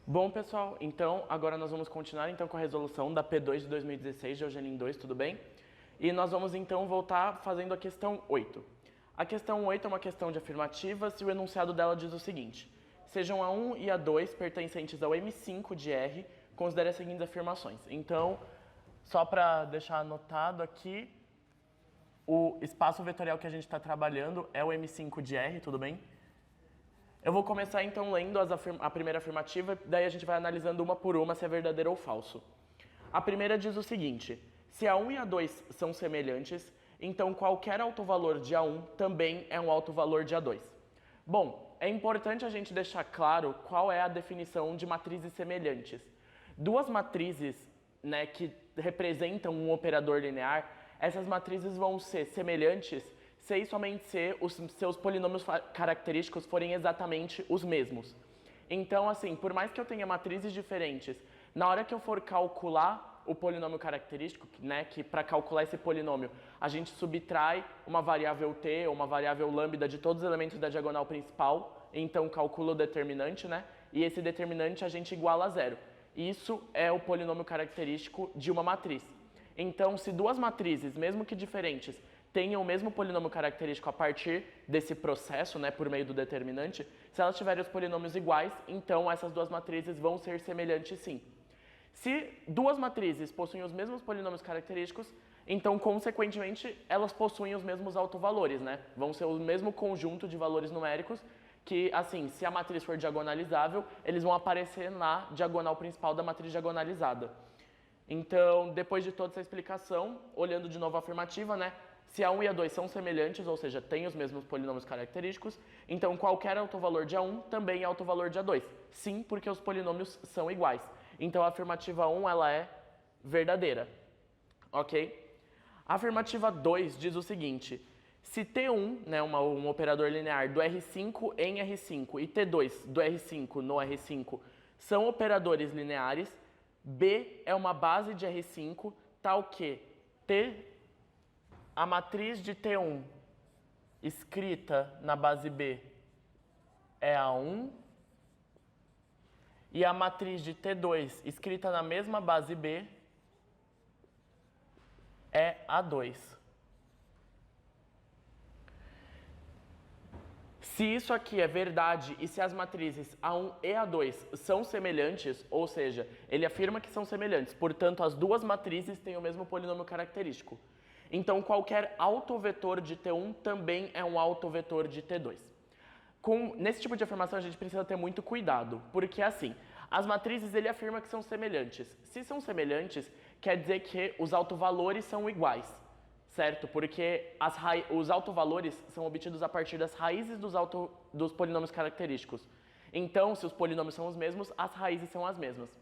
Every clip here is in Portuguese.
Bom, pessoal, então agora nós vamos continuar então com a resolução da P2 de 2016 de Eugenin 2, tudo bem? E nós vamos então voltar fazendo a questão 8. A questão 8 é uma questão de afirmativas e o enunciado dela diz o seguinte: sejam A1 e A2 pertencentes ao M5 de R, considere as seguintes afirmações. Então, só para deixar anotado aqui, o espaço vetorial que a gente está trabalhando é o M5 de R, tudo bem? Eu vou começar então lendo a primeira afirmativa, daí a gente vai analisando uma por uma se é verdadeiro ou falso. A primeira diz o seguinte: se A1 e A2 são semelhantes, então qualquer autovalor de A1 também é um autovalor de A2. Bom, é importante a gente deixar claro qual é a definição de matrizes semelhantes. Duas matrizes, que representam um operador linear, essas matrizes vão ser semelhantes se e somente se os seus polinômios característicos forem exatamente os mesmos. Então, assim, por mais que eu tenha matrizes diferentes, na hora que eu for calcular o polinômio característico, que para calcular esse polinômio a gente subtrai uma variável t ou uma variável lambda de todos os elementos da diagonal principal, então calcula o determinante, e esse determinante a gente iguala a zero. Isso é o polinômio característico de uma matriz. Então, se duas matrizes, mesmo que diferentes, tenham o mesmo polinômio característico a partir desse processo, por meio do determinante, se elas tiverem os polinômios iguais, então essas duas matrizes vão ser semelhantes sim. Se duas matrizes possuem os mesmos polinômios característicos, então, consequentemente, elas possuem os mesmos autovalores, Vão ser o mesmo conjunto de valores numéricos que, assim, se a matriz for diagonalizável, eles vão aparecer na diagonal principal da matriz diagonalizada. Então, depois de toda essa explicação, olhando de novo a afirmativa, se A1 e A2 são semelhantes, ou seja, têm os mesmos polinômios característicos, então qualquer autovalor de A1 também é autovalor de A2. Sim, porque os polinômios são iguais. Então a afirmativa 1 ela é verdadeira. Ok? A afirmativa 2 diz o seguinte: se T1, um operador linear do R5 em R5 e T2 do R5 no R5 são operadores lineares, B é uma base de R5 tal que a matriz de T1 escrita na base B é A1 e a matriz de T2 escrita na mesma base B é A2. Se isso aqui é verdade e se as matrizes A1 e A2 são semelhantes, ou seja, ele afirma que são semelhantes, portanto as duas matrizes têm o mesmo polinômio característico. Então qualquer autovetor de T1 também é um autovetor de T2. Nesse tipo de afirmação a gente precisa ter muito cuidado, porque assim, as matrizes ele afirma que são semelhantes. Se são semelhantes, quer dizer que os autovalores são iguais. Certo? Porque os autovalores são obtidos a partir das raízes dos polinômios característicos. Então, se os polinômios são os mesmos, as raízes são as mesmas.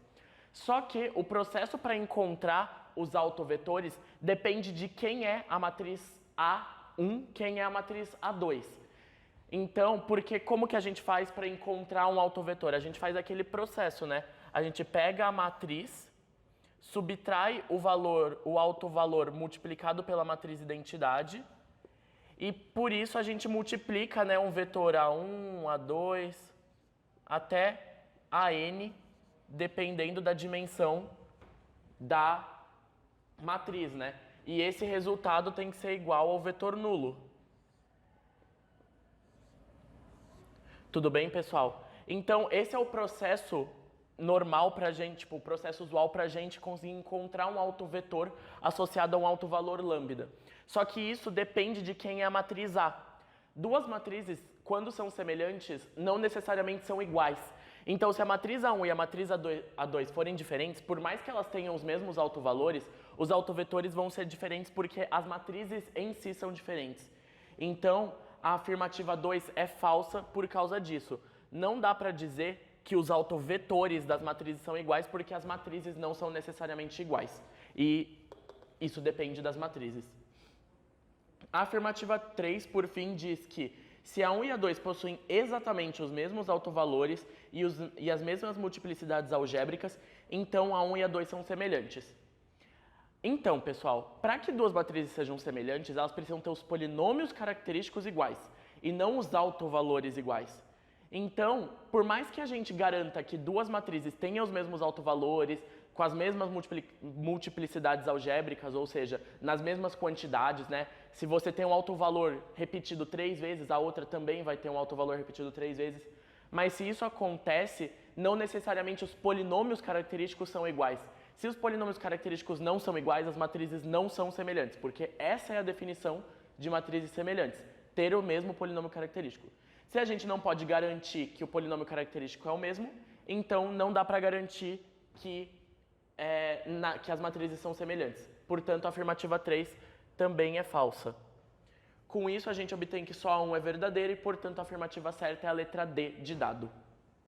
Só que o processo para encontrar os autovetores depende de quem é a matriz A1, quem é a matriz A2. Então, porque como que a gente faz para encontrar um autovetor? A gente faz aquele processo, A gente pega a matriz, subtrai o autovalor multiplicado pela matriz identidade e por isso a gente multiplica um vetor A1, A2 até AN, dependendo da dimensão da matriz, E esse resultado tem que ser igual ao vetor nulo. Tudo bem, pessoal? Então, esse é o processo normal para a gente, o processo usual para a gente conseguir encontrar um autovetor associado a um autovalor lambda. Só que isso depende de quem é a matriz A. Duas matrizes, quando são semelhantes, não necessariamente são iguais. Então, se a matriz A1 e a matriz A2 forem diferentes, por mais que elas tenham os mesmos autovalores, os autovetores vão ser diferentes porque as matrizes em si são diferentes. Então, a afirmativa 2 é falsa por causa disso. Não dá para dizer que os autovetores das matrizes são iguais porque as matrizes não são necessariamente iguais. E isso depende das matrizes. A afirmativa 3, por fim, diz que se A1 e A2 possuem exatamente os mesmos autovalores e as mesmas multiplicidades algébricas, então A1 e A2 são semelhantes. Então, pessoal, para que duas matrizes sejam semelhantes, elas precisam ter os polinômios característicos iguais e não os autovalores iguais. Então, por mais que a gente garanta que duas matrizes tenham os mesmos autovalores, com as mesmas multiplicidades algébricas, ou seja, nas mesmas quantidades, né? Se você tem um autovalor repetido 3 vezes, a outra também vai ter um autovalor repetido 3 vezes. Mas se isso acontece, não necessariamente os polinômios característicos são iguais. Se os polinômios característicos não são iguais, as matrizes não são semelhantes, porque essa é a definição de matrizes semelhantes, ter o mesmo polinômio característico. Se a gente não pode garantir que o polinômio característico é o mesmo, então não dá para garantir que as matrizes são semelhantes. Portanto, a afirmativa 3 também é falsa. Com isso, a gente obtém que só a 1 é verdadeira e, portanto, a afirmativa certa é a letra D de dado.